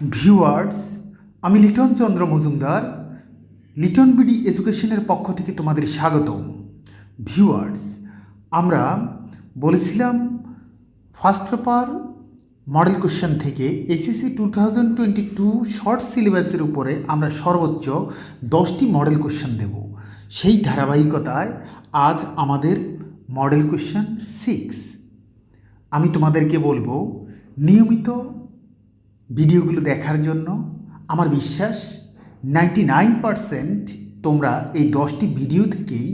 Viewers, আমি লিটন চন্দ্র Majumdar Liton BD এডুকেশনের পক্ষ থেকে তোমাদের স্বাগতম। ভিউয়ার্স, আমরা বলেছিলাম ফার্স্ট পেপার মডেল কোশ্চেন থেকে HSC 2022 শর্ট সিলেবাসের উপরে আমরা সর্বোচ্চ 10টি মডেল কোশ্চেন দেব। সেই ধারাবাহিকতায় আজ আমাদের মডেল কোশ্চেন 6। আমি তোমাদেরকে বলবো নিয়মিত ভিডিওগুলো দেখার জন্য। আমার বিশ্বাস 99% তোমরা এই 10টি ভিডিও থেকেই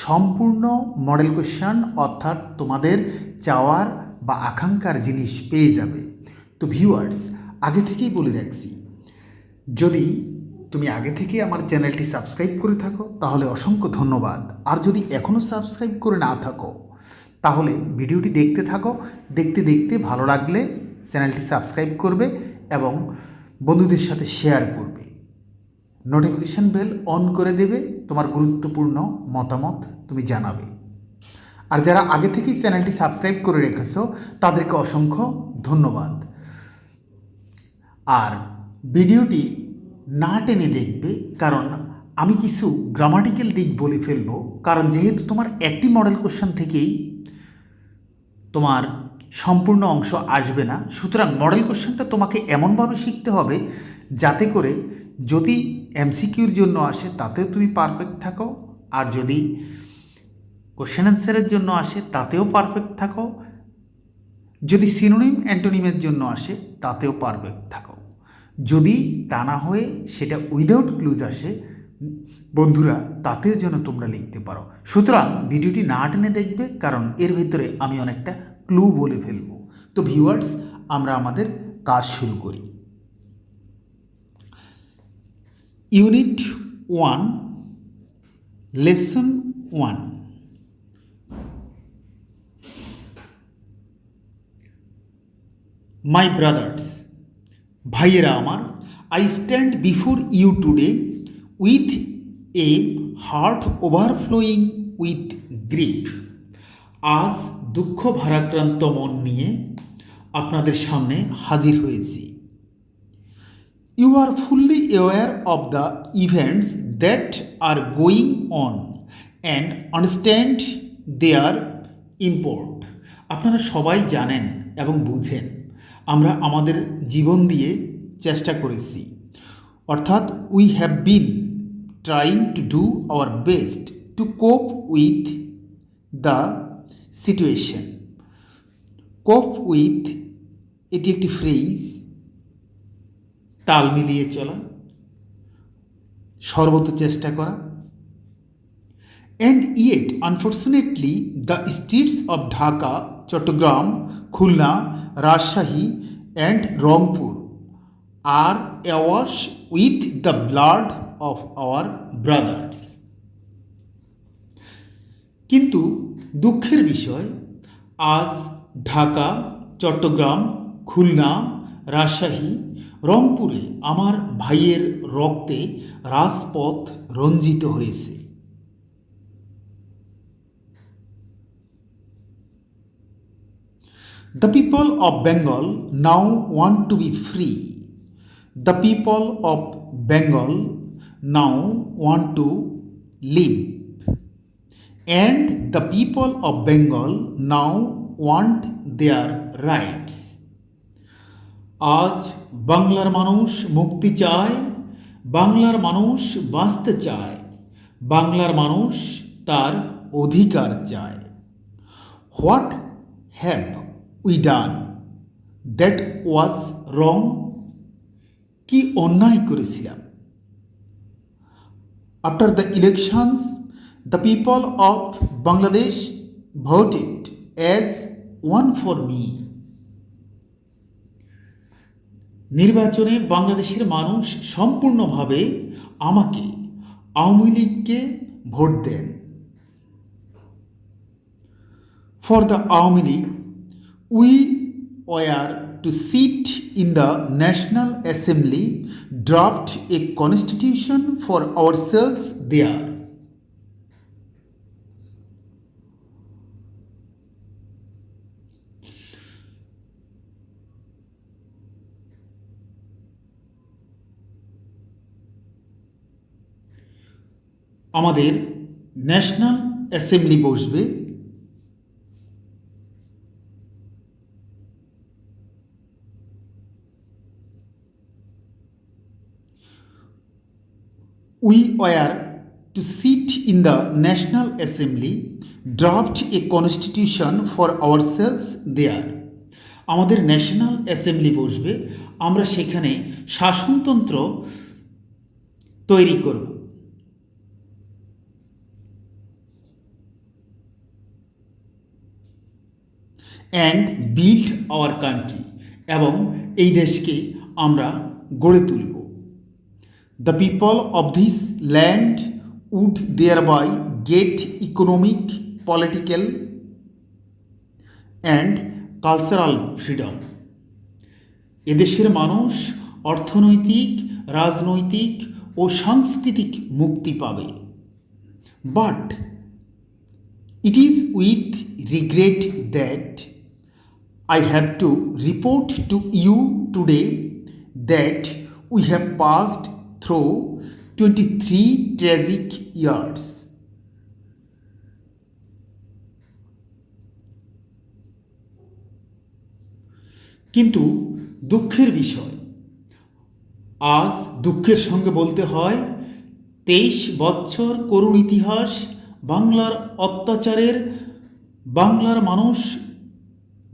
সম্পূর্ণ মডেল কোশ্চেন অর্থাৎ তোমাদের চাওয়ার বা আকাঙ্ক্ষার জিনিস পেয়ে যাবে। তো ভিউয়ার্স, আগে থেকেই বলে রাখছি, যদি তুমি আগে থেকে আমার চ্যানেলটি সাবস্ক্রাইব করে থাকো তাহলে অসংখ্য ধন্যবাদ। আর যদি এখনও সাবস্ক্রাইব করে না থাকো তাহলে ভিডিওটি দেখতে থাকো, দেখতে দেখতে ভালো লাগলে চ্যানেলটি সাবস্ক্রাইব করবে এবং বন্ধুদের সাথে শেয়ার করবে। নোটিফিকেশান বেল অন করে দেবে, তোমার গুরুত্বপূর্ণ মতামত তুমি জানাবে। আর যারা আগে থেকেই চ্যানেলটি সাবস্ক্রাইব করে রেখেছো তাদেরকে অসংখ্য ধন্যবাদ। আর ভিডিওটি না টেনে দেখবে, কারণ আমি কিছু গ্রামাটিক্যাল দিক বলে ফেলবো। কারণ যেহেতু তোমার একটি মডেল কোশ্চেন থেকেই তোমার সম্পূর্ণ অংশ আসবে না, সুতরাং মডেল কোশ্চেনটা তোমাকে এমনভাবে শিখতে হবে যাতে করে যদি MCQর জন্য আসে তাতেও তুমি পারফেক্ট থাকো, আর যদি কোশ্চেন অ্যান্সারের জন্য আসে তাতেও পারফেক্ট থাকো, যদি সিনোনিম অ্যান্টোনিমের জন্য আসে তাতেও পারফেক্ট থাকো। যদি তা না হয়ে সেটা উইদাউট ক্লুজ আসে বন্ধুরা, তাতেও যেন তোমরা লিখতে পারো। সুতরাং ভিডিওটি না টেনে দেখবে, কারণ এর ভিতরে আমি অনেকটা ক্লু বলে ফেলবো। তো ভিউয়ার্স, আমরা আমাদের কাজ শুরু করি। Unit 1, lesson 1। মাই ব্রাদার্স, ভাইয়েরা আমার, I stand before you today with a heart overflowing with grief. আজ দুঃখ ভারাক্রান্ত মন নিয়ে আপনাদের সামনে হাজির হয়েছি। You are fully aware of the events that are going on and understand their import. আপনারা সবাই জানেন এবং বুঝেন আমরা আমাদের জীবন দিয়ে চেষ্টা করেছি, অর্থাৎ we have been trying to do our best to কোপ উইথ দ্য সিচুয়েশন। কোপ উইথ এটি একটি ফ্রেজ, তাল মিলিয়ে চলা, সর্বত চেষ্টা করা। And yet, unfortunately, the streets of Dhaka, Chattogram, Khulna, Rajshahi and Rangpur are awash with the blood of our brothers. কিন্তু দুঃখের বিষয়, আজ ঢাকা, চট্টগ্রাম, খুলনা, রাজশাহী, রংপুরে আমার ভাইয়ের রক্তে রাজপথ রঞ্জিত হয়েছে। The people of Bengal now want to be free. The people of Bengal now want to live. And the people of Bengal now want their rights. আজ বাংলার মানুষ মুক্তি চায়, বাংলার মানুষ বাঁচতে চায়, বাংলার মানুষ তার অধিকার চায়। What have we done that was wrong? কি অন্যায় করেছিলাম? After the elections, the people of Bangladesh voted as one for me. নির্বাচনে বাংলাদেশের মানুষ সম্পূর্ণভাবে আমাকে, আওয়ামী লীগকে ভোট দেন। For the Awami League, we were to sit in the National Assembly, draft a constitution for ourselves there. আমাদের national assembly বসবে। We were to sit in the National Assembly, draft a constitution for ourselves there. আমাদের national assembly বসবে, আমরা সেখানে শাসনতন্ত্র তৈরি করব। And build our country, এবং এই দেশকে আমরা গড়ে তুলব। The people of this land would thereby get economic, political and cultural freedom. এদেশের মানুষ অর্থনৈতিক, রাজনৈতিক ও সাংস্কৃতিক মুক্তি পাবে। But it is with regret that I have to report to you today that we have passed through 23 tragic years. কিন্তু দুঃখের বিষয়, আজ দুঃখের সঙ্গে বলতে হয় 23 বছর করুণ ইতিহাস, বাংলার অত্যাচারের, বাংলার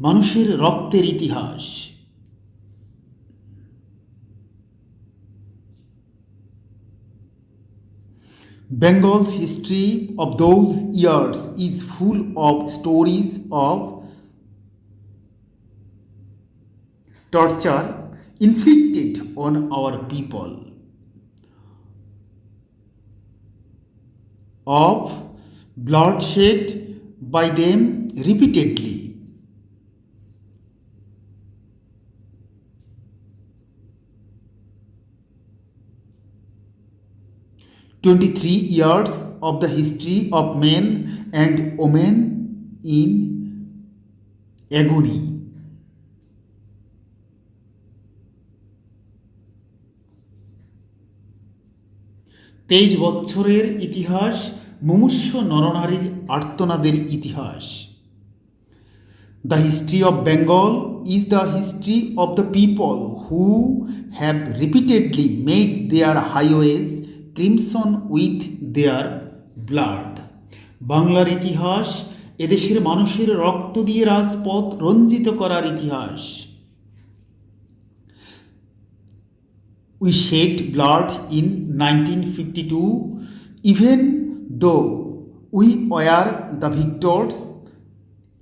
মানুষের রক্তের ইতিহাস। Bengal's history of those years is full of stories of torture inflicted on our people, of bloodshed by them repeatedly, "23 years of the history of men and women in agony." তেইশ বছরের ইতিহাস, মুমূর্ষ নরনারীর আর্তনাদের ইতিহাস। The history of Bengal is the history of the people who have repeatedly made their highways crimson with their blood. বাংলার ইতিহাস এদেশের মানুষের রক্ত দিয়ে রাজপথ রঞ্জিত করার ইতিহাস। We shed blood in 1952, even though we were the victors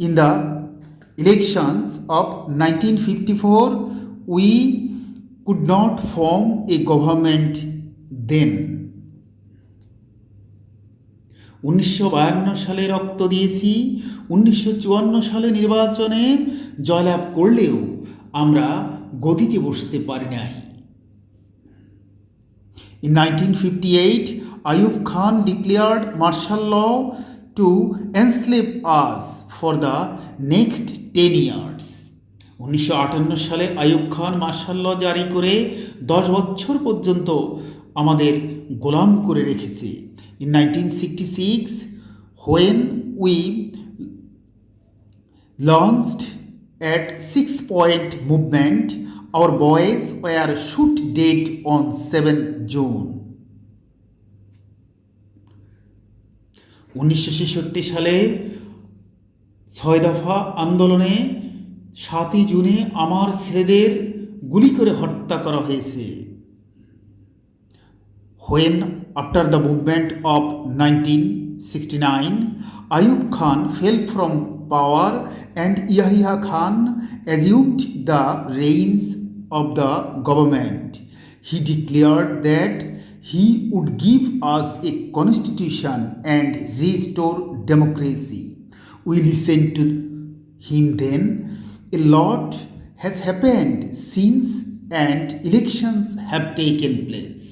in the elections of 1954. We could not form a government then. 1952 সালে রক্ত দিয়েছি, 1954 সালে নির্বাচনে জয়লাভ করলেও আমরা গদিতে বসতে পারি নাই। In 1958, Ayub Khan declared martial law to enslave us for the next 10 years. 1958 সালে আইয়ুব খান মার্শাল ল জারি করে 10 বছর পর্যন্ত আমাদের গোলাম করে রেখেছে। In 1966, when we launched at 6-point movement, our boys were shot dead on 7 June. 1966 সালে 6 দফা আন্দোলনে 7 জুনে আমার ছেলেদের গুলি করে হত্যা করা হয়েছে। When after the movement of 1969, Ayub Khan fell from power and Yahya Khan assumed the reins of the government, he declared that he would give us a constitution and restore democracy. We listened to him then. A lot has happened since and elections have taken place.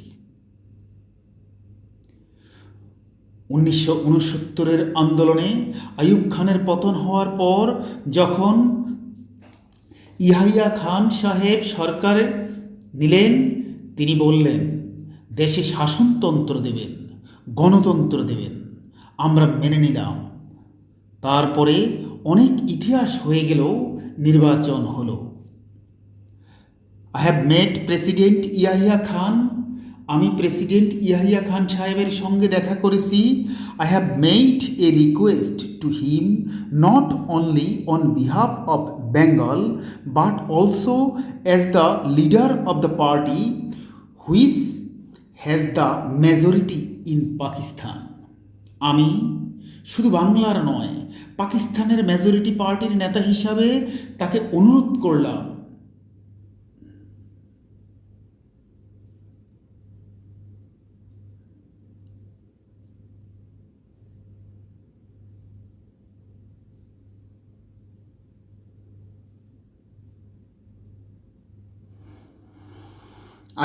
1969 আন্দোলনে আইয়ুব খানের পতন হওয়ার পর যখন ইয়াহিয়া খান সাহেব সরকার নিলেন, তিনি বললেন দেশে শাসনতন্ত্র দেবেন, গণতন্ত্র দেবেন, আমরা মেনে নিলাম। তারপরে অনেক ইতিহাস হয়ে গেলেও নির্বাচন হলো। I have met president Yahya Khan, আমি প্রেসিডেন্ট ইয়াহিয়া খান সাহেবের সঙ্গে দেখা করেছি। I have made a request to him not only on behalf of Bengal but also as the leader of the party which has the majority in Pakistan. আমি শুধু বাংলার নয়, পাকিস্তানের মেজরিটি পার্টির নেতা হিসাবে তাকে অনুরোধ করলাম।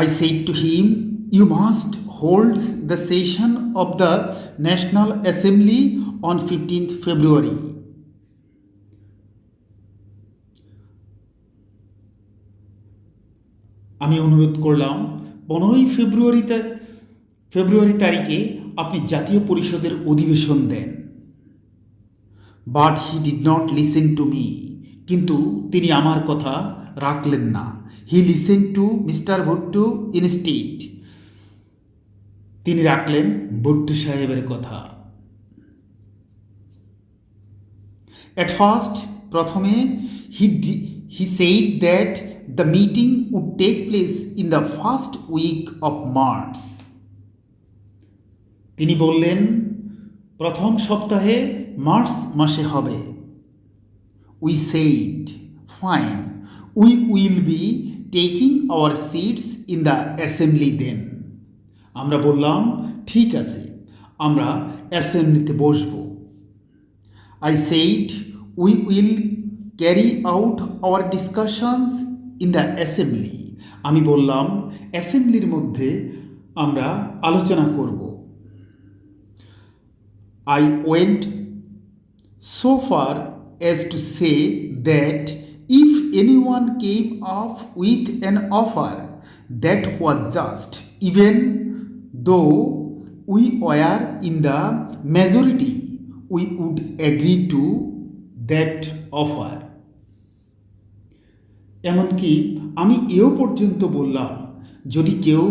I said to him, you must hold the session of the National Assembly on 15th February. আমি অনুরোধ করলাম 15ই ফেব্রুয়ারি তারিখে আপনি জাতীয় পরিষদের অধিবেশন দেন। But he did not listen to me, কিন্তু তিনি আমার কথা রাখলেন না। He listen to mister Bhutto instead, তিনি রাখলেন ভুট্টো সাহেবের কথা। At first, প্রথমে he said that the meeting would take place in the first week of March. তিনি বললেন প্রথম সপ্তাহে মার্চ মাসে হবে। We said, fine, we will be taking our seats in the assembly then. আমরা বললাম ঠিক আছে, আমরা অ্যাসেম্বলিতে বসবো। I said we will carry out our discussions in the assembly. আমি বললাম অ্যাসেম্বলির মধ্যে আমরা আলোচনা করব। I went so far as to say that if anyone came up with an offer that was just, even though we were in the majority, we would agree to that offer. এমনকি আমি এও পর্যন্ত বললাম যদি কেউ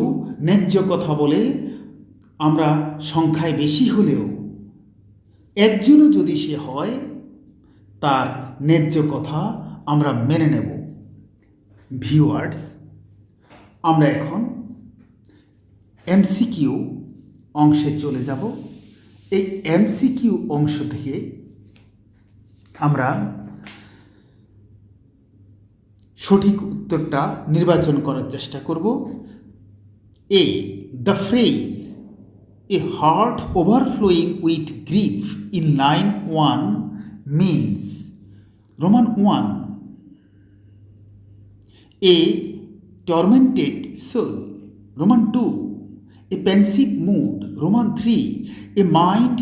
ন্যায্য কথা বলে, আমরা সংখ্যায় বেশি হলেও একজনও যদি সে হয়, তার ন্যায্য কথা আমরা মেনে নেব। ভিউয়ার্স, আমরা এখন এমসিকিউ অংশে চলে যাব। এই এমসিকিউ অংশ থেকে আমরা সঠিক উত্তরটা নির্বাচন করার চেষ্টা করব। A, the phrase a heart overflowing with grief in line 1 means Roman 1, a tormented soul, Roman 2, a pensive mood, Roman 3, a mind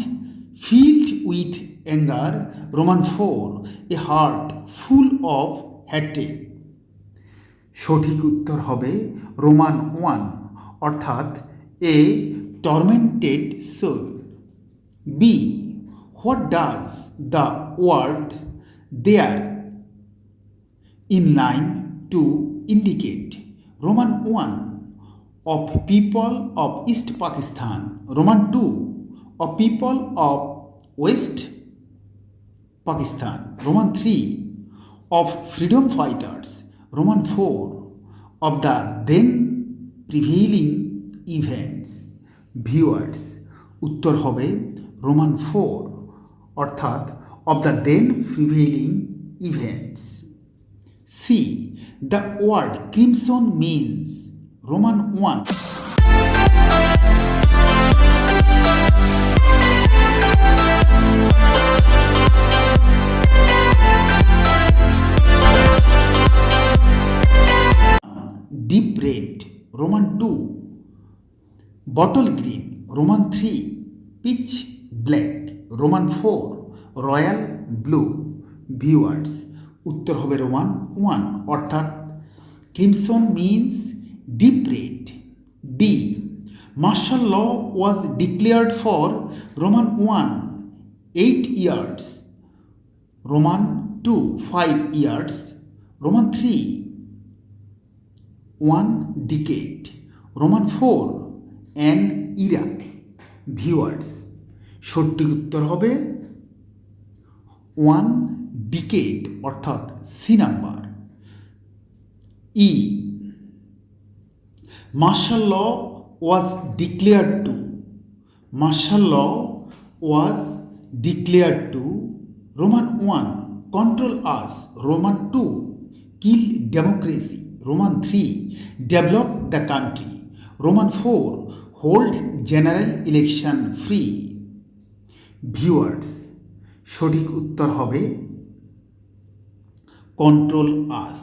filled with anger, Roman 4, a heart full of hatred. সঠিক উত্তর হবে Roman 1, অর্থাৎ a tormented soul. B, what does the word there in line to indicate? Roman 1, of people of East Pakistan, Roman 2, of people of West Pakistan, Roman 3, of freedom fighters, Roman 4, of the then prevailing events. Viewers, উত্তর হবে Roman 4, অর্থাৎ of the then prevailing events. C, the word crimson means Roman 1. Deep red, Roman 2. Bottle green, Roman 3. Pitch black, Roman 4. Royal blue. Viewers, উত্তর হবে Roman 1, অর্থাৎ crimson means deep red. D, Martial law was declared for Roman 1 8 years, Roman 2 5 years, Roman 3 1 decade, Roman 4 an era. Viewers, সঠিক উত্তর হবে 1 decade অর্থাৎ C number. E martial law was declared to, martial law was declared to Roman 1 control us, Roman 2 kill democracy, Roman 3 develop the country, Roman 4 hold general election free. Viewers, সঠিক উত্তর হবে control us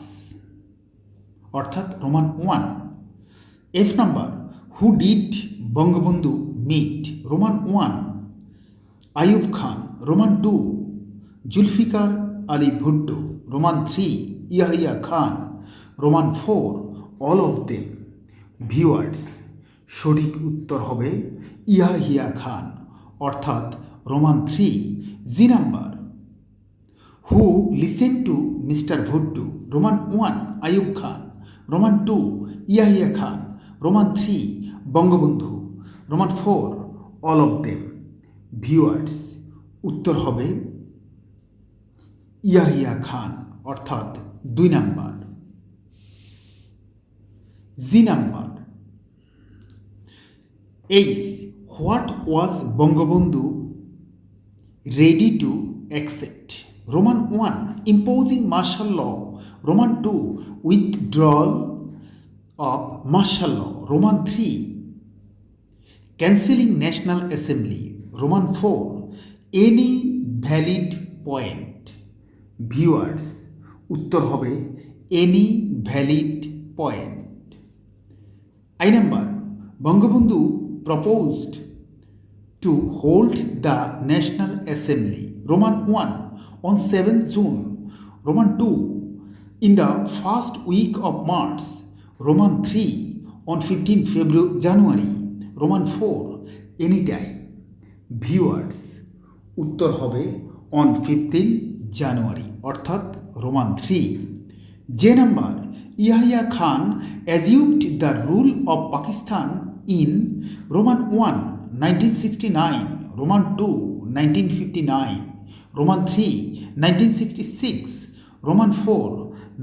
অর্থাৎ Roman 1। F number, who did Bangabandhu meet, Roman 1 Ayub Khan, Roman 2 Zulfikar Ali Bhutto, Roman 3 Yahya Khan, Roman 4 all of them. Viewers, সঠিক উত্তর হবে ইয়াহিয়া খান অর্থাৎ Roman 3। G number, who listen to mister Bhutto, Roman 1 Ayub Khan, Roman 2 Yahya Khan, Roman 3 Bangabandhu, Roman 4 all of them. Viewers, উত্তর হবে ইয়াহিয়া খান অর্থাৎ 2 number. G number, H what was Bangabandhu ready to accept, Roman 1 imposing martial law, Roman 2 withdrawal of martial law, Roman 3 cancelling national assembly, Roman 4 any valid point. Viewers, উত্তর হবে any valid point. I number, Bangabandhu proposed to hold the National Assembly, Roman 1 on 7th June, Roman 2 in the first week of March, Roman 3 on 15th January, Roman 4 anytime. Viewers, উত্তর হবে on 15 January অর্থাৎ Roman 3। যে number, Yahya Khan assumed the rule of Pakistan in Roman 1 1969, Roman 2 1959, Roman 3 1966, Roman 4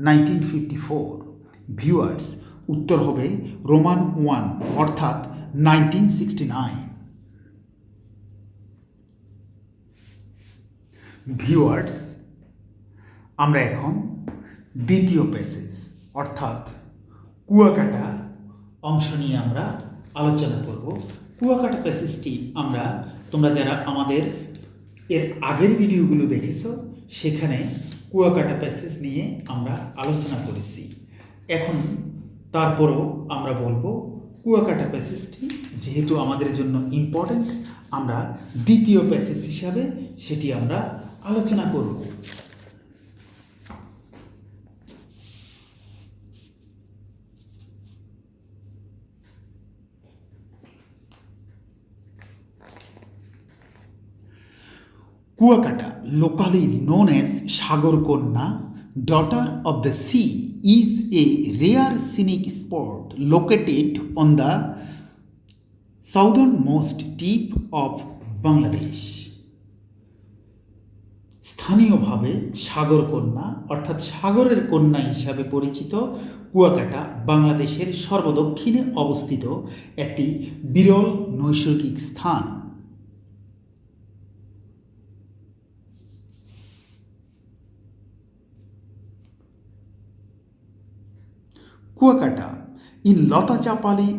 1954। Viewers, উত্তর হবে Roman 1 অর্থাৎ 1969। Viewers, আমরা এখন দ্বিতীয় প্যাসেজ অর্থাৎ কুয়াকাটা অংশ নিয়ে আমরা আলোচনা করব। কুয়াকাটা প্যাসেজটি তোমরা যারা আমাদের এর আগের ভিডিওগুলো দেখেছো সেখানে কুয়াকাটা প্যাসেজ নিয়ে আমরা আলোচনা করেছি। এখন তারপরও আমরা বলবো কুয়াকাটা প্যাসেজটি যেহেতু আমাদের জন্য ইম্পর্ট্যান্ট, আমরা দ্বিতীয় প্যাসেজ হিসাবে সেটি আমরা আলোচনা করব। Kuakata, locally known as Sagar Konna, daughter of the sea, is a rare scenic spot located on the southernmost tip of Bangladesh. স্থানীয়ভাবে সাগর কন্যা অর্থাৎ সাগরের কন্যা হিসাবে পরিচিত কুয়াকাটা বাংলাদেশের সর্বদক্ষিণে অবস্থিত একটি বিরল নৈসর্গিক স্থান। Kuakata in Lotachapali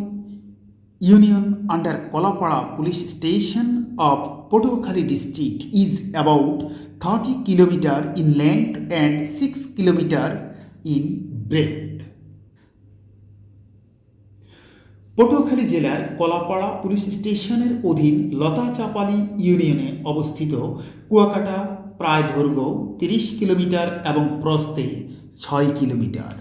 Union under Kolapara Police Station of Potokhali district is about 30 km in length and 6 km in breadth. Patuakhali জেলার কলাপাড়া পুলিশ স্টেশনের অধীন লতাচাপালি ইউনিয়নে অবস্থিত কুয়াকাটা প্রায় দৈর্ঘ্য 30 কিলোমিটার এবং প্রস্থে 6 kilometre.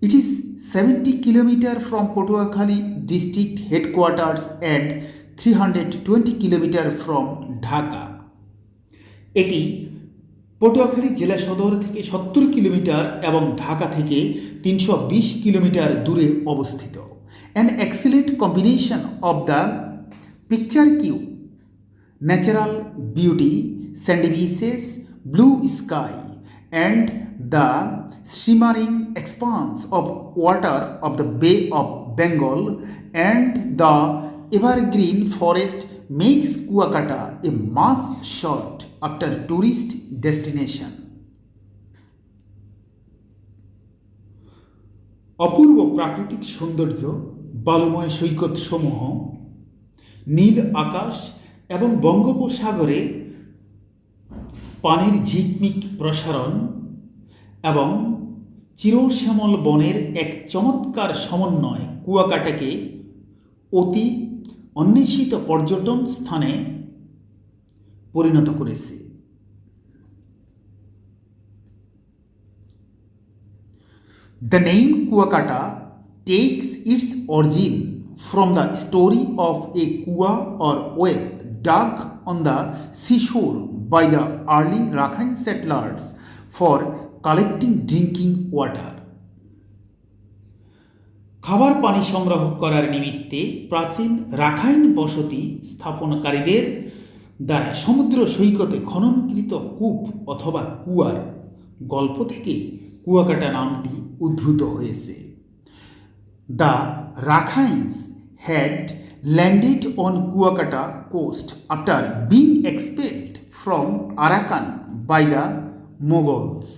It is 70 kilometers from Patuakhali district headquarters and 320 kilometers from Dhaka. এটি পটুয়াখালী জেলা সদর থেকে 70 কিলোমিটার এবং ঢাকা থেকে 320 কিলোমিটার দূরে অবস্থিত। An excellent combination of the picture queue, natural beauty, sandy beaches, blue sky, and the shimmering expanse of water of the Bay of Bengal and the evergreen forest makes Kuakata a must-sought after tourist destination. অপূর্ব প্রাকৃতিক সৌন্দর্য, বালুময় সৈকত সমূহ, নীল আকাশ এবং বঙ্গোপসাগরে পানির ঝিকমিক প্রসারণ এবং চিরশ্যামল বনের এক চমৎকার সমন্বয় কুয়াকাটাকে অতি অন্বেষিত পর্যটন স্থানে পরিণত করেছে। The name Kuakata takes its origin from the story of a kua or well dug on the seashore by the early Rakhine settlers for collecting drinking water. খাবার পানি সংগ্রহ করার নিমিত্তে প্রাচীন রাখাইন বসতি স্থাপনকারীদের দ্বারা সমুদ্র সৈকতে খননকৃত কূপ অথবা কুয়ার গল্প থেকে কুয়াকাটা নামটি উদ্ভূত হয়েছে। The Rakhines had landed on Kuakata coast after being expelled from Arakan by the Mughals.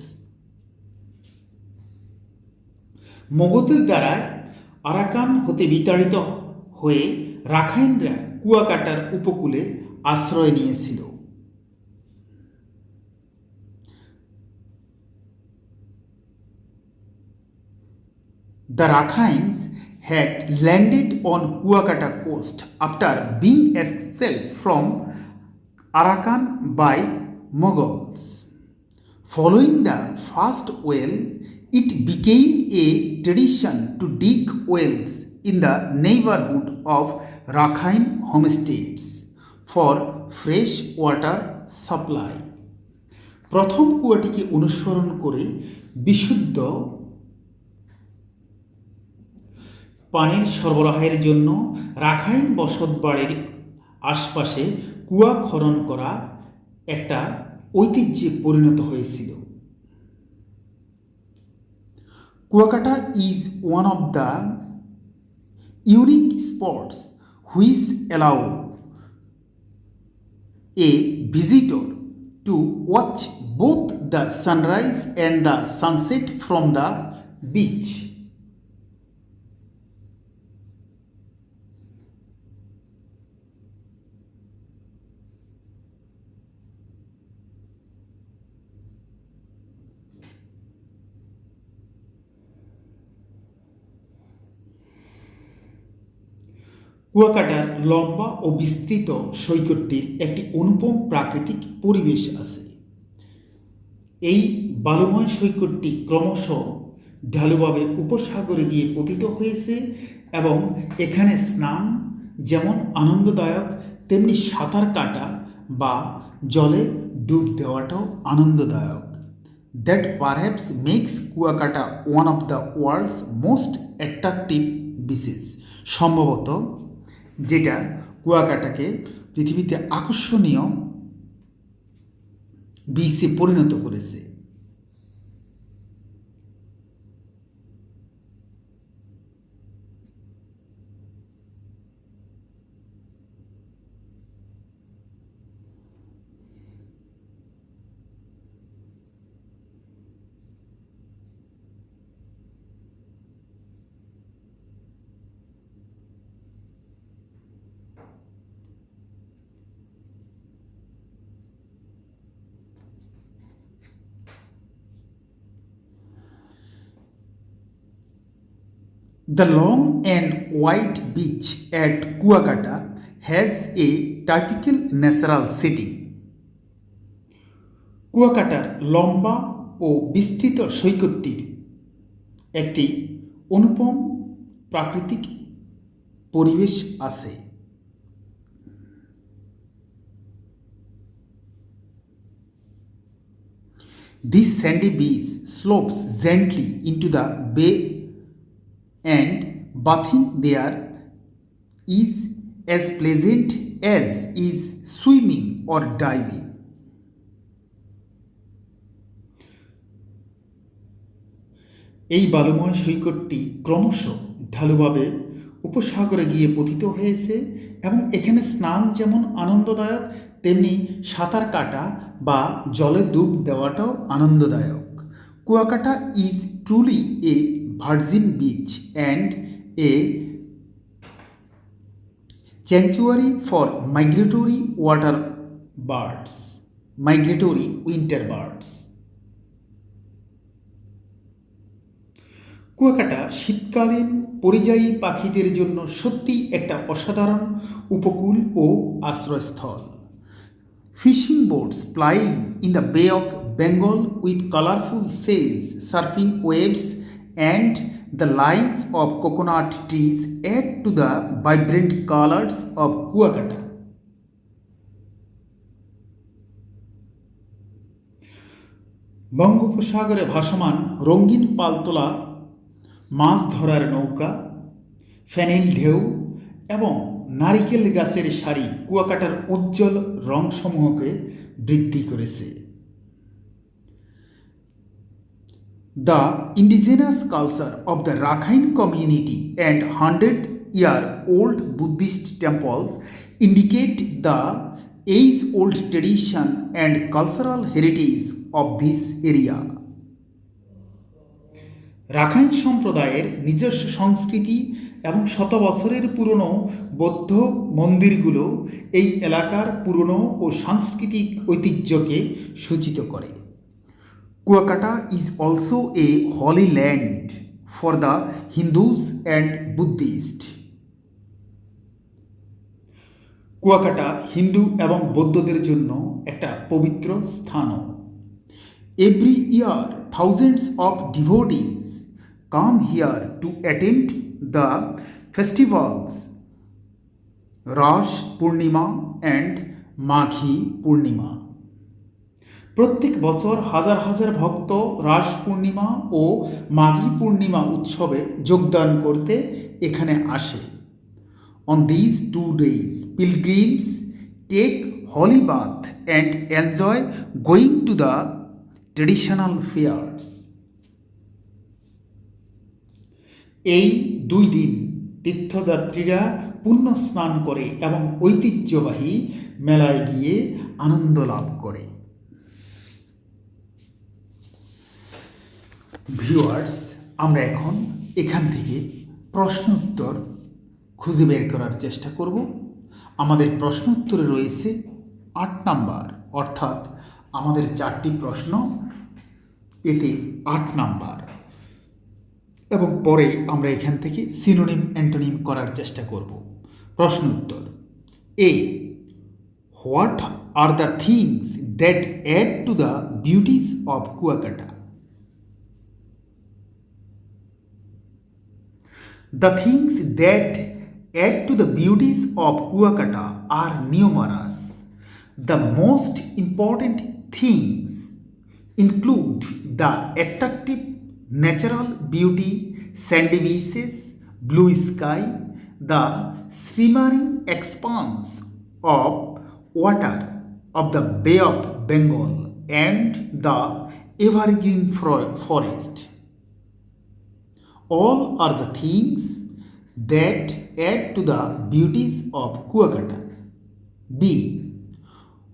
মোগলদের দ্বারা আরাকান হতে বিতাড়িত হয়ে রাখাইনরা কুয়াকাটার উপকূলে আশ্রয় নিয়েছিল। The Rakhines had landed on Kuakata coast after being expelled from Arakan by Mughals. Following the first well, it became a tradition to dig wells in the neighborhood of Rakhine homesteads for fresh water supply. প্রথম কুয়াটিকে অনুসরণ করে বিশুদ্ধ পানির সরবরাহের জন্য Rakhine বসতবাড়ির আশপাশে কুয়া খনন করা একটা ঐতিহ্যে পরিণত হয়েছিল। Kuakata is one of the unique spots which allow a visitor to watch both the sunrise and the sunset from the beach. কুয়াকাটার লম্বা ও বিস্তৃত সৈকতটির একটি অনুপম প্রাকৃতিক পরিবেশ আছে। এই বালুময় সৈকতটি ক্রমশ ঢালুভাবে উপসাগরে গিয়ে পতিত হয়েছে এবং এখানে স্নান যেমন আনন্দদায়ক তেমনি সাঁতার কাটা বা জলে ডুব দেওয়াটাও আনন্দদায়ক। That perhaps makes Kuakata one of the world's most attractive beaches. সম্ভবত যেটা কুয়াকাটাকে পৃথিবীতে আকর্ষণীয় বিচে পরিণত করেছে। The long and wide beach at Kuakata has a typical natural setting. কুয়াকাটার লম্বা ও বিস্তৃত সৈকতটির একটি অনুপম প্রাকৃতিক পরিবেশ আছে। This sandy beach slopes gently into the bay, and bathing there is as pleasant as is swimming or diving. এই বালুময় সৈকতটি ক্রমশ ঢালুভাবে উপসাগরে গিয়ে পতিত হয়েছে এবং এখানে স্নান যেমন আনন্দদায়ক তেমনি সাঁতার কাটা বা জলে ডুব দেওয়াটাও আনন্দদায়ক। Kuakata is truly A virgin beach and a sanctuary for migratory winter birds. Kuakata শীতকালীন পরিযায়ী পাখিদের জন্য সত্যিই একটা অসাধারণ উপকূল ও আশ্রয়স্থল। Fishing boats plying in the bay of Bengal with colourful sails, surfing waves and the lines of coconut trees add to the vibrant colours of Kuakata. বঙ্গোপসাগরে ভাসমান রঙিন পালতোলা মাছ ধরার নৌকা, ফেনিল ঢেউ এবং নারিকেল গাছের সারি কুয়াকাটার উজ্জ্বল রংসমূহকে বৃদ্ধি করেছে। The indigenous culture of the Rakhine community and 100-year-old Buddhist temples indicate the age-old tradition and cultural heritage of this area. Rakhine সম্প্রদায়ের নিজস্ব সংস্কৃতি এবং শত বছরের পুরনো বৌদ্ধ মন্দিরগুলো এই এলাকার পুরনো ও সাংস্কৃতিক ঐতিহ্যকে সূচিত করে। Kuakata is also a holy land for the Hindus and Buddhist. Kuakata Hindu এবং বৌদ্ধদের জন্য একটা পবিত্র স্থানও। Every year thousands of devotees come here to attend the festivals Rash Purnima and Maghi Purnima. প্রত্যেক বছর হাজার হাজার ভক্ত রাস পূর্ণিমা ও মাঘী পূর্ণিমা উৎসবে যোগদান করতে এখানে আসে। On these 2 days, pilgrims take holy bath and enjoy going to the traditional fairs. এই 2 দিন তীর্থযাত্রীরা পুণ্য স্নান করে এবং ঐতিহ্যবাহী মেলায় গিয়ে আনন্দ লাভ করে। ভিউয়ার্স, আমরা এখন এখান থেকে প্রশ্ন উত্তর খুঁজে বের করার চেষ্টা করব। আমাদের প্রশ্ন উত্তরে রয়েছে 8 নাম্বার, অর্থাৎ আমাদের 4টি প্রশ্ন, এতে 8 নাম্বার, এবং পরে আমরা এখান থেকে সিনোনিম অ্যান্টোনিম করার চেষ্টা করব। প্রশ্ন উত্তর A, what are the things that add to the beauties of Kuakata? The things that add to the beauties of Kuakata are numerous. The most important things include the attractive natural beauty, sandy beaches, blue sky, the shimmering expanse of water of the Bay of Bengal, and the evergreen forest. All are the things that add to the beauties of Kuakata. B.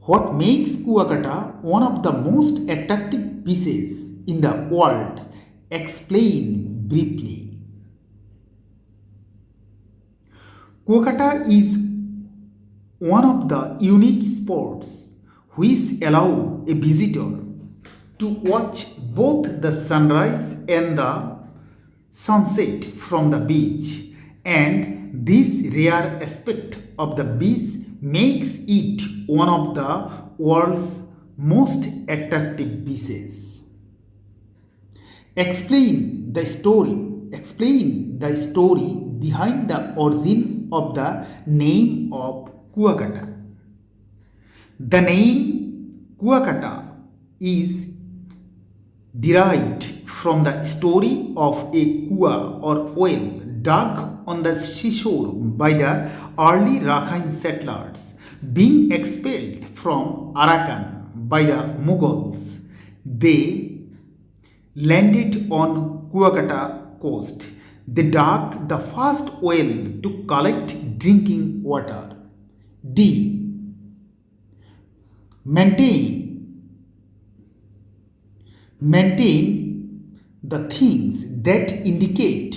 What makes Kuakata one of the most attractive beaches in the world? Explain briefly. Kuakata is one of the unique spots which allow a visitor to watch both the sunrise and the sunset from the beach, and this rare aspect of the beach makes it one of the world's most attractive beaches. Explain the story behind the origin of the name of Kuakata. The name Kuakata is derived from the story of a kua or well dug on the seashore by the early Rakhine settlers being expelled from Arakan by the Mughals. They landed on Kuakata coast. They dug the first well to collect drinking water. D. Maintain the things that indicate.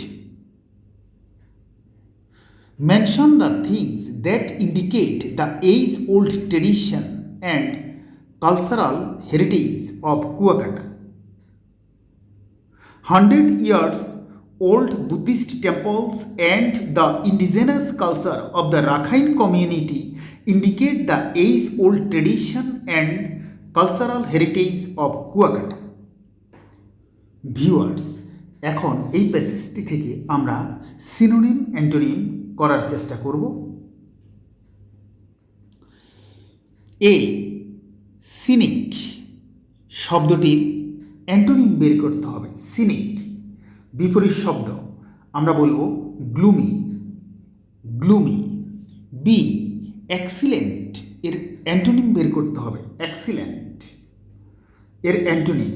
Mention the things that indicate the age-old tradition and cultural heritage of Kuakata. 100 years old Buddhist temples and the indigenous culture of the Rakhine community indicate the age-old tradition and cultural heritage of Kuakata. Viewers, এখন এই প্যাসেজটি থেকে আমরা synonym antonym করার চেষ্টা করব। এ scenic শব্দটির antonym বের করতে হবে। সিনিক বিপরীত শব্দ আমরা বলবো গ্লুমি। বি এক্সিলেন্ট এর অ্যান্টোনিম বের করতে হবে। এক্সিলেন্ট এর অ্যান্টোনিম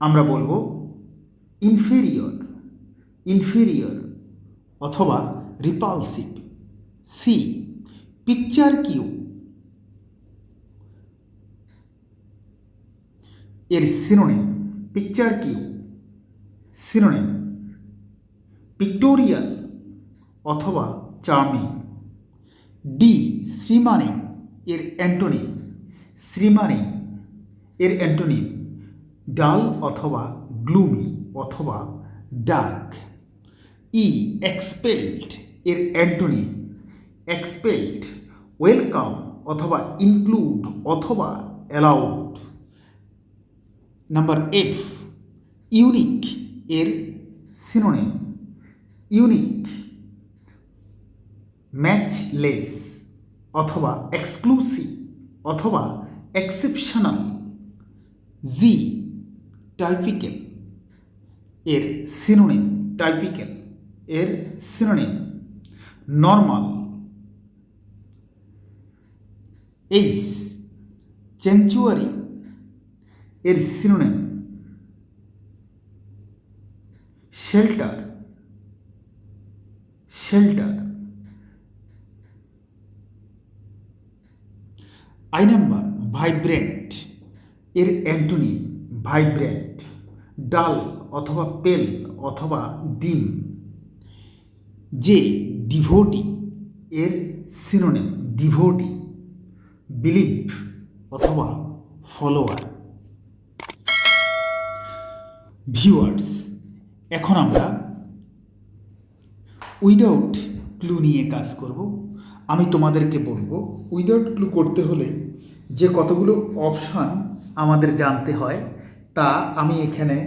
আমরা বলবো ইনফেরিয়র অথবা রিপালসিভ। সি পিকচার কিউ এর synonym picturesque synonym pictorial অথবা চার্মিং। ডি শ্রীমানিং এর অ্যান্টোনিম ডাল অথবা গ্লুমি অথবা ডার্ক। ই এক্সপেলড এর অ্যান্টোনিম ওয়েলকাম অথবা ইনক্লুড অথবা অ্যালাউড। নাম্বার এফ ইউনিক এর সিনোনিম ম্যাচলেস অথবা এক্সক্লুসিভ অথবা এক্সেপশনাল। জি টাইপিক্যাল এর সিনোনিম নর্মাল। এইচ স্যাংচুয়ারি এর synonym shelter. I number vibrant এর অ্যান্টোনিম ভাইব্রেন্ট ডাল অথবা পেল অথবা ডিম। যে ডিভোটি এর সিনোনিম বিলিভ অথবা ফলোয়ার। ভিউয়ার্স, এখন আমরা উইদাউট ক্লু নিয়ে কাজ করব। আমি তোমাদেরকে বলবো উইদাউট ক্লু করতে হলে যে কতগুলো অপশান আমাদের জানতে হয় তা আমি এখানে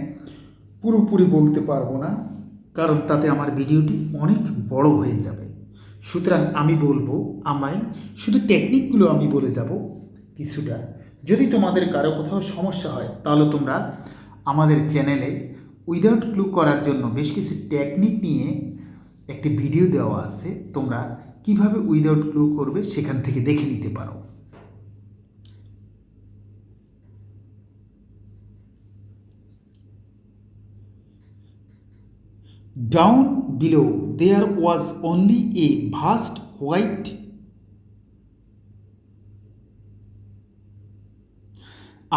পুরোপুরি বলতে পারবো না, কারণ তাতে আমার ভিডিওটি অনেক বড় হয়ে যাবে। সুতরাং আমি বলবো আমায় শুধু টেকনিকগুলো আমি বলে যাব কিছুটা। যদি তোমাদের কারো কোথাও সমস্যা হয় তাহলে তোমরা আমাদের চ্যানেলে উইদাউট ক্লু করার জন্য বেশ কিছু টেকনিক নিয়ে একটি ভিডিও দেওয়া আছে, তোমরা কিভাবে উইদাউট ক্লু করবে সেখান থেকে দেখে নিতে পারো। Down below there was only a vast white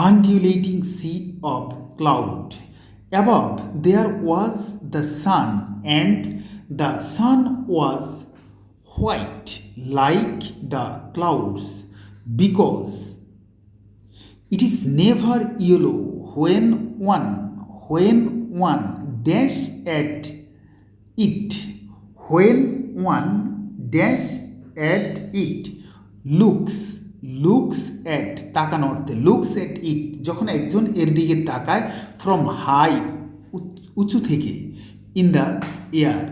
undulating sea of cloud. Above there was the sun, and the sun was white like the clouds, because it is never yellow when one dash at it. When one dash at it looks at তাকানো অর্থে looks at it, যখন একজন এর দিকে তাকায় from high উঁচু থেকে, in the air.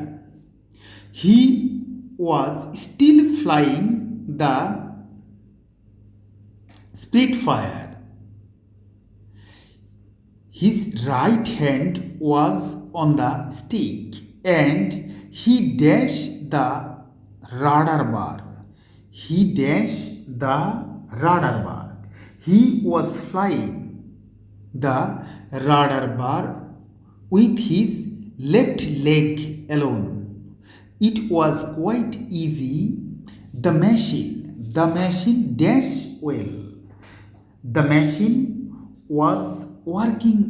He was still flying the Spitfire. His right hand was on the stick and he dashed the rudder bar. He dashed the rudder bar. He was flying the rudder bar with his left leg alone. It was quite easy. The machine dashed well. The machine was working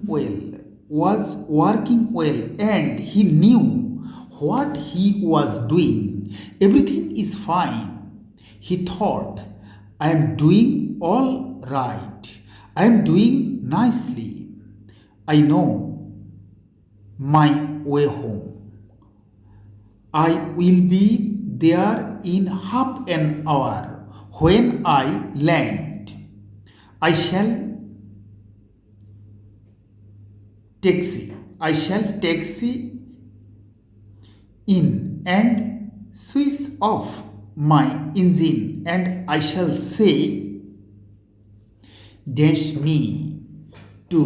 well and he knew what he was doing. Everything is fine. He thought, I am doing all right. I am doing nicely. I know my way home. I will be there in half an hour. When I land, I shall taxi in and switch off my engine and I shall say, dash me to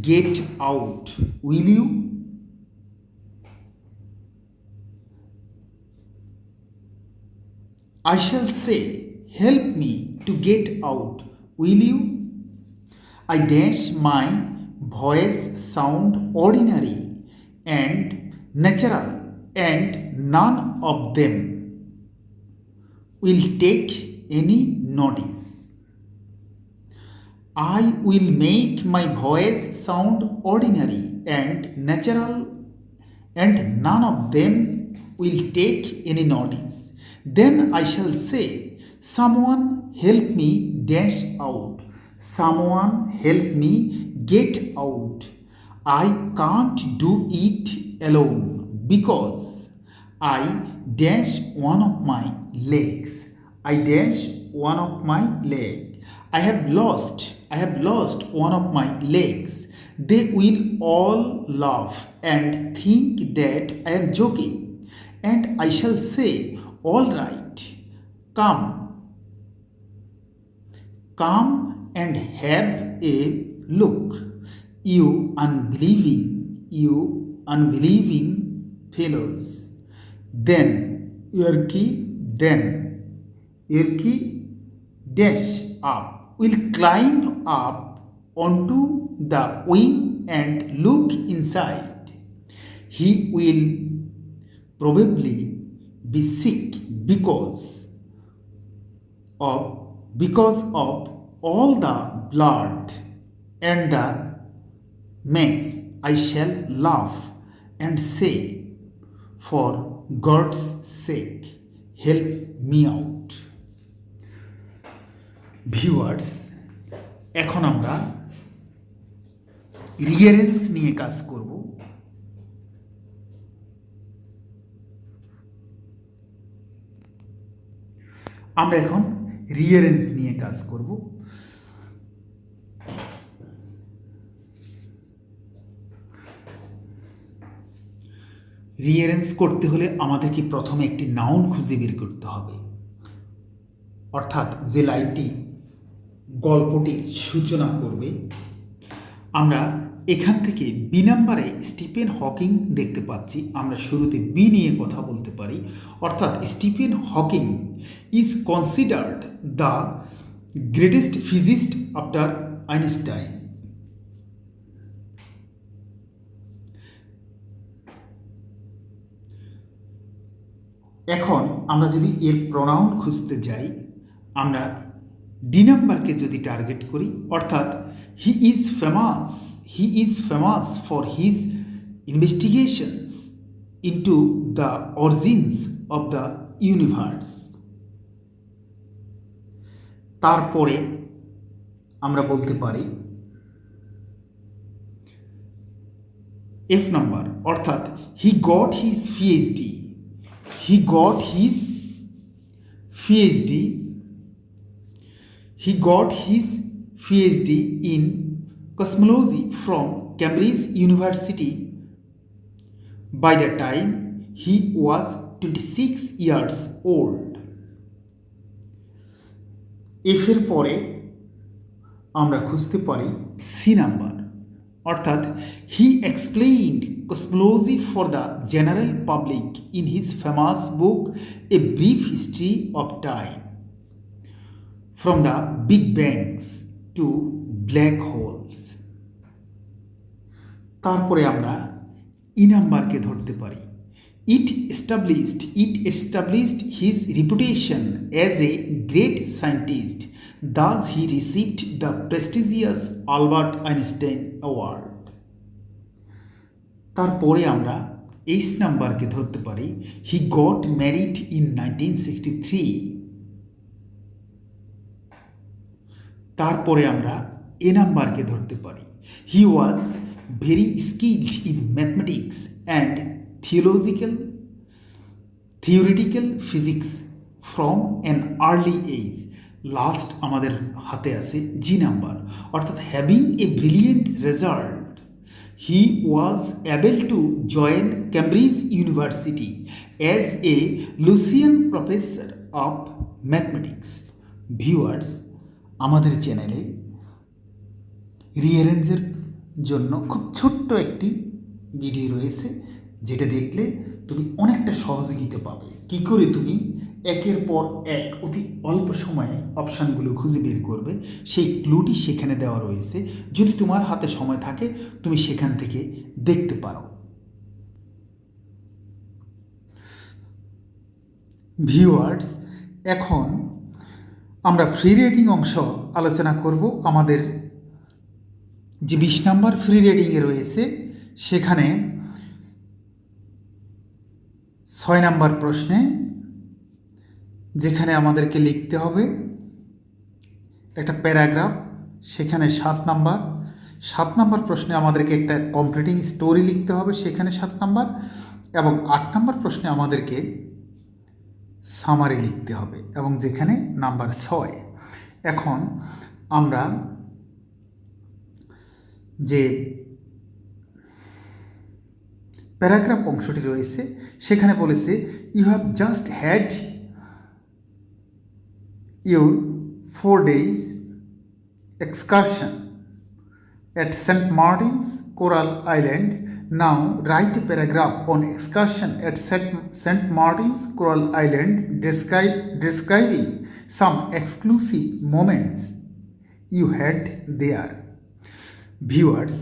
get out, will you? I shall say, help me to get out, will you? I dash my voice sound ordinary and natural and none of them will take any notice. I will make my voice sound ordinary and natural and none of them will take any notice. Then I shall say, someone help me dash out. Someone help me get out. I can't do it alone because I dash one of my legs. I have lost one of my legs. They will all laugh and think that I am joking. And I shall say, all right, come and have a look, you unbelieving fellows. Then Yerky dash up, will climb up onto the wing and look inside. He will probably be sick because of all the blood and the mess. I shall laugh and say, for God's sake, help me out. Viewers, এখন আমরা রিয়ারেন্স নিয়ে কাজ করব। আমরা এখন রিয়ারেন্স নিয়ে কাজ করব। রিয়ারেন্স করতে হলে আমাদেরকে প্রথমে একটি নাউন খুঁজে বের করতে হবে, অর্থাৎ যে লাইনটি গল্পটির সূচনা করবে। আমরা এখান থেকে বি নাম্বারে স্টিফেন হকিং দেখতে পাচ্ছি। আমরা শুরুতে বি নিয়ে কথা বলতে পারি, অর্থাৎ Stephen Hawking is considered the greatest physicist after Einstein. এখন আমরা যদি এর প্রোনাউন খুঁজতে যাই, আমরা ডি নাম্বারকে যদি টার্গেট করি, অর্থাৎ he is famous for his investigations into the origins of the universe. তারপরে আমরা বলতে পারি এফ নাম্বার, অর্থাৎ he got his PhD in cosmology from Cambridge University by the time he was 26 years old. F এর পরে আমরা খুঁজতে পারি সি নাম্বার, অর্থাৎ he explained cosmology for the general public in his famous book a brief history of time from the big bangs to black holes. তারপরে আমরা ই নাম্বারকে ধরতে পারি। It established his reputation as a great scientist. Thus, he received the prestigious Albert Einstein Award. তারপরে আমরা H নাম্বারকে ধরতে পারি। He got married in 1963. তারপরে আমরা এ নাম্বারকে ধরতে পারি। He was very skilled in mathematics and theoretical physics from an early age. Last আমাদের হাতে আছে জি নাম্বার, অর্থাৎ having a brilliant result he was able to join Cambridge university as a Lucien professor of mathematics. Viewers, আমাদের চ্যানেলে রিয়ারেঞ্জের জন্য খুব ছোট্ট একটি ভিডিও রয়েছে, যেটা দেখলে তুমি অনেকটা সহযোগিতা পাবে কী করে তুমি একের পর এক অতি অল্প সময়ে অপশানগুলো খুঁজে বের করবে। সেই ক্লুটি সেখানে দেওয়া রয়েছে, যদি তোমার হাতে সময় থাকে তুমি সেখান থেকে দেখতে পারো। ভিউয়ার্স, এখন আমরা ফ্রি রিডিং অংশ আলোচনা করব। আমাদের যে 20 নম্বর ফ্রি রিডিংয়ে রয়েছে সেখানে 6 নম্বর প্রশ্নে যেখানে আমাদেরকে লিখতে হবে একটা প্যারাগ্রাফ, সেখানে 7 নম্বর প্রশ্নে আমাদেরকে একটা কমপ্লিটিং স্টোরি লিখতে হবে, সেখানে 7 নম্বর, এবং 8 নম্বর প্রশ্নে আমাদেরকে সামারি লিখতে হবে, এবং যেখানে নাম্বার 6। এখন আমরা যে প্যারাগ্রাফ অংশটি রয়েছে সেখানে বলেছে you have just had your 4 days excursion at St. Martin's Coral Island. Now write a paragraph on excursion at St. Martin's Coral Island describing some exclusive moments you had there. Viewers,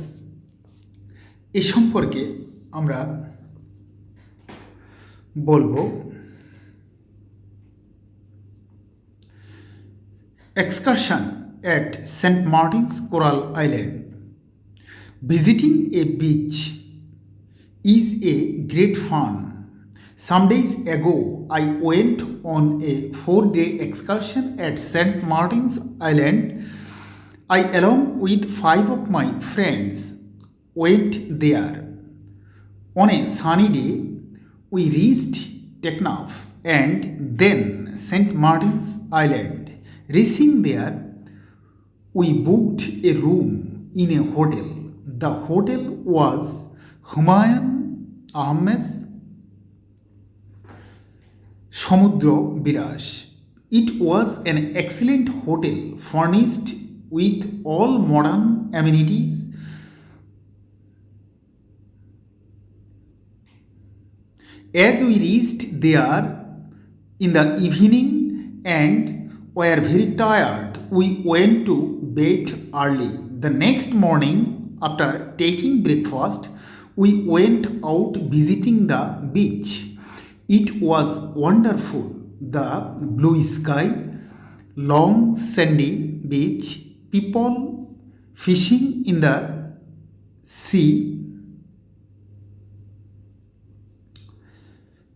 এ সম্পর্কে আমরা বলবো excursion at St. Martin's Coral Island. Visiting a beach is a great fun. Some days ago, I went on a 4-day excursion at St. Martin's Island. I, along with 5 of my friends, went there. On a sunny day, we reached Teknaf and then St. Martin's Island. Reaching there, we booked a room in a hotel. The hotel was Humayun Ahmed's Samudra Biras. It was an excellent hotel furnished with all modern amenities. As we reached there in the evening and were very tired, we went to bed early. The next morning, after taking breakfast, we went out visiting the beach. It was wonderful. The blue sky, long sandy beach, people fishing in the sea,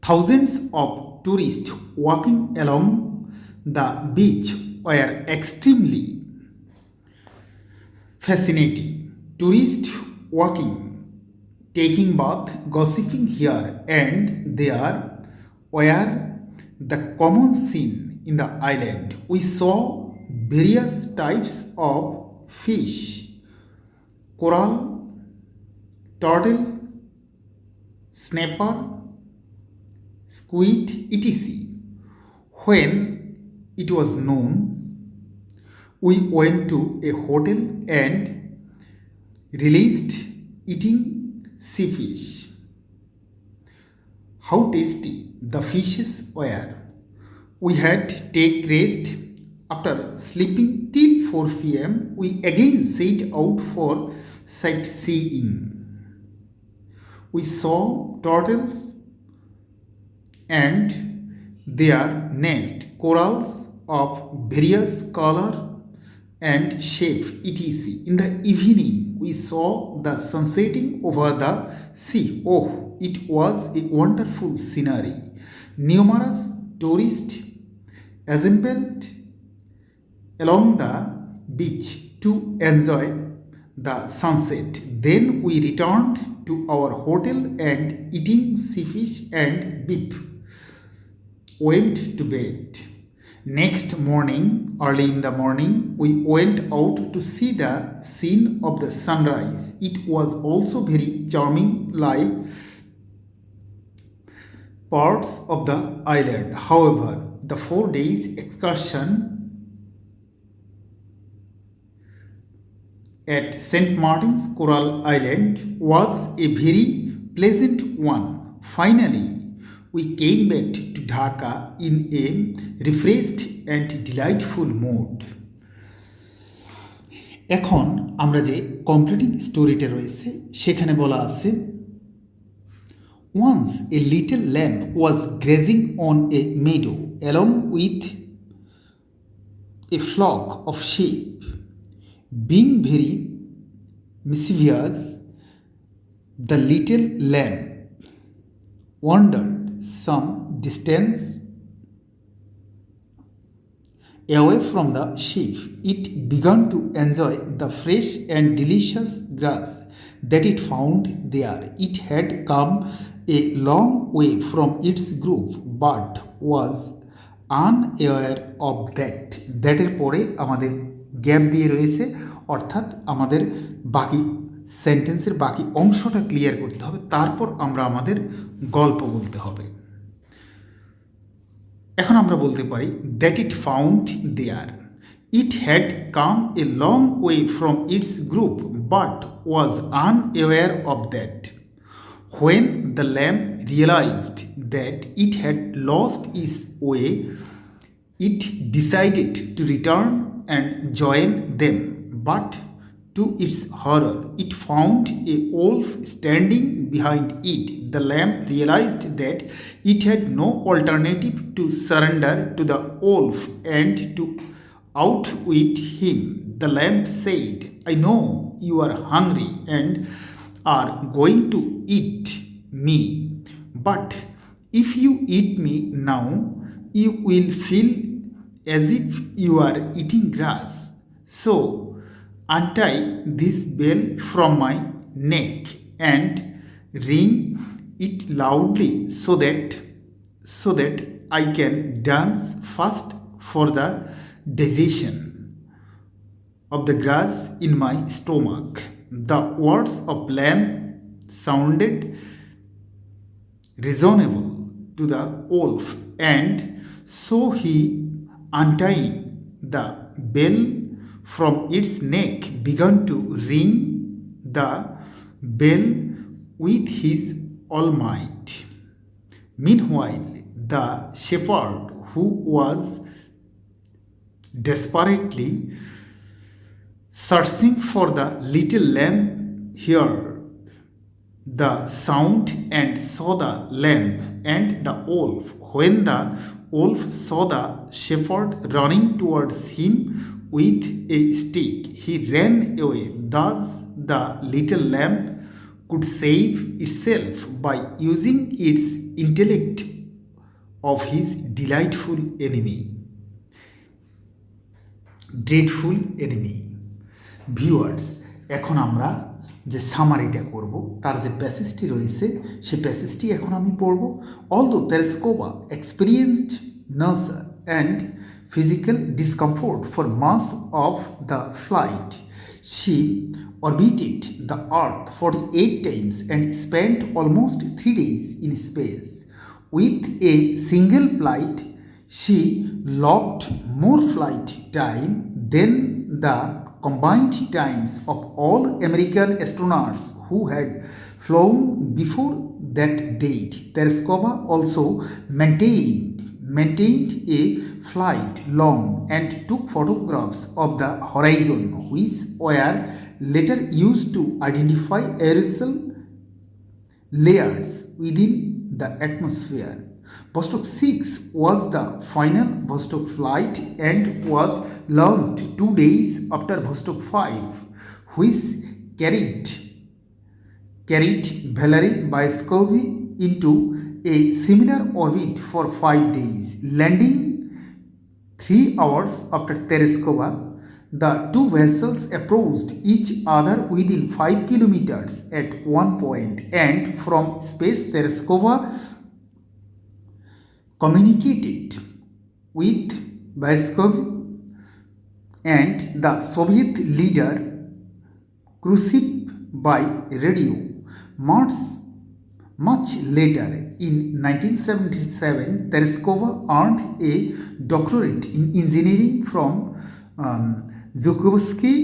thousands of tourists walking along the beach were extremely fascinating. Tourists walking, taking bath, gossiping here and there were the common scene in the island. We saw various types of fish, coral, turtle, snapper, squid, etc. When it was noon, we went to a hotel and relished eating sea fish. How tasty the fishes were. We had take rest. After sleeping till 4 p.m., we again set out for sightseeing. We saw turtles and their nest, corals of various color and shape, etc. In the evening, we saw the sun setting over the sea. Oh, it was a wonderful scenery. Numerous tourists assembled along the beach to enjoy the sunset. Then we returned to our hotel and eating sea fish and beef, went to bed. Next morning, early in the morning, we went out to see the scene of the sunrise. It was also very charming, like parts of the island. However, the 4 days excursion at St. Martin's Coral Island was a very pleasant one. Finally, we came back to Dhaka in a refreshed and delightful mood. এখন আমরা যে completing স্টোরিটা রয়েছে সেখানে বলা আছে, Once a little lamb was grazing on a meadow along with a flock of sheep. Being very mischievous, the little lamb wandered some distance away from the sheep. It began to enjoy the fresh and delicious grass that it found there. It had come a long way from its group but was unaware of that. That এর পরে আমাদের gap দিয়ে রয়েছে, অর্থাৎ আমাদের বাকি সেন্টেন্সের বাকি অংশটা ক্লিয়ার করতে হবে, তারপর আমরা আমাদের গল্প বলতে হবে। এখন আমরা বলতে পারি that it found there. It had come a long way from its group but was unaware of that. When the lamb realized that it had lost its way, it decided to return and join them. But to its horror, it found a wolf standing behind it. The lamb realized that it had no alternative to surrender to the wolf and to outwit him. The lamb said, I know you are hungry and are going to eat me, but if you eat me now, you will feel as if you are eating grass. So untie this bell from my neck and ring it loudly so that I can dance fast for the digestion of the grass in my stomach. The words of lamb sounded reasonable to the wolf, and so he, untying the bell from its neck, began to ring the bell with his all might. Meanwhile, the shepherd, who was desperately searching for the little lamb, heard the sound and saw the lamb and the wolf. When the wolf saw the shepherd running towards him with a stick, he ran away. Thus the little lamb could save itself by using its intellect of his delightful enemy. Dreadful enemy. Viewers, এখন আমরা যে সামারিটা করব, তার যে প্যাসেজটি রয়েছে সেই প্যাসেজটি এখন আমি পড়ব। Although Tereskova experienced nausea and physical discomfort for much of the flight, she orbited the Earth 48 times and spent almost 3 days in space. With a single flight, she logged more flight time than the combined times of all American astronauts who had flown before that date. Tereskova also maintained a flight long and took photographs of the horizon, which were later used to identify aerosol layers within the atmosphere. Vostok 6 was the final Vostok flight and was launched 2 days after Vostok 5, which carried Valery Vysotsky into a similar orbit for 5 days, landing 3 hours after Tereskova. The two vessels approached each other within 5 kilometers at one point, and from space Tereskova communicated with Vysotsky and the Soviet leader Khrushchev by radio. Much later, in 1977, Tereskova earned a doctorate in engineering from Zhukovsky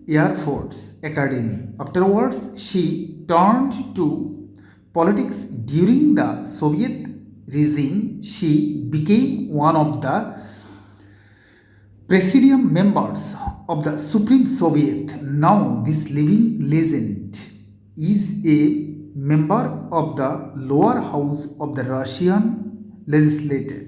Air Force Academy. Afterwards, she turned to politics. During the Soviet regime, she became one of the presidium members of the Supreme Soviet. Now, this living legend is a member of the lower house of the Russian legislature.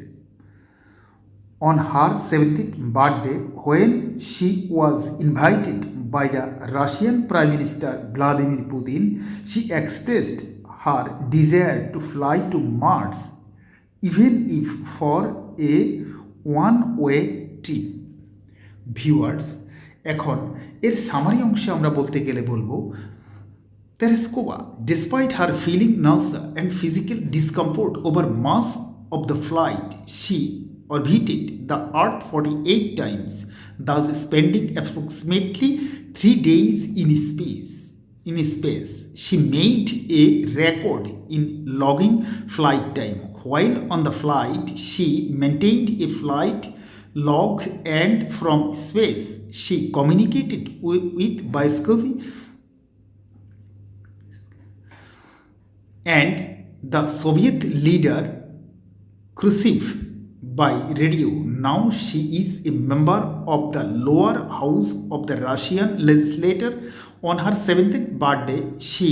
On her 70th birthday, when she was invited by the Russian Prime Minister Vladimir Putin, she expressed her desire to fly to Mars, even if for a one-way trip. Viewers, এখন এর summary অংশে আমরা বলতে গেলে বলবো, Tereskova, despite her feeling nausea and physical discomfort over mass of the flight, she orbited the Earth 48 times, thus spending approximately 3 days in space. She made a record in logging flight time. While on the flight, she maintained a flight log, and from space, she communicated with Vysotsky and the Soviet leader Khrushchev by radio. Now she is a member of the lower house of the Russian legislature. On her 70th birthday, she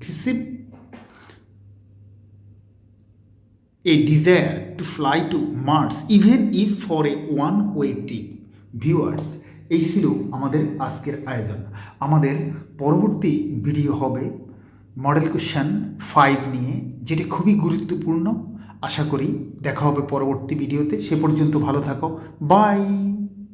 received a desire to fly to Mars, even if for a one-way trip. Viewers, এই ছিল আমাদের আজকের আয়োজন। আমাদের পরবর্তী video হবে model question 5 নিয়ে, যেটি খুবই গুরুত্বপূর্ণ। আশা করি দেখা হবে পরবর্তী ভিডিওতে। সে পর্যন্ত ভালো থাকো। বাই।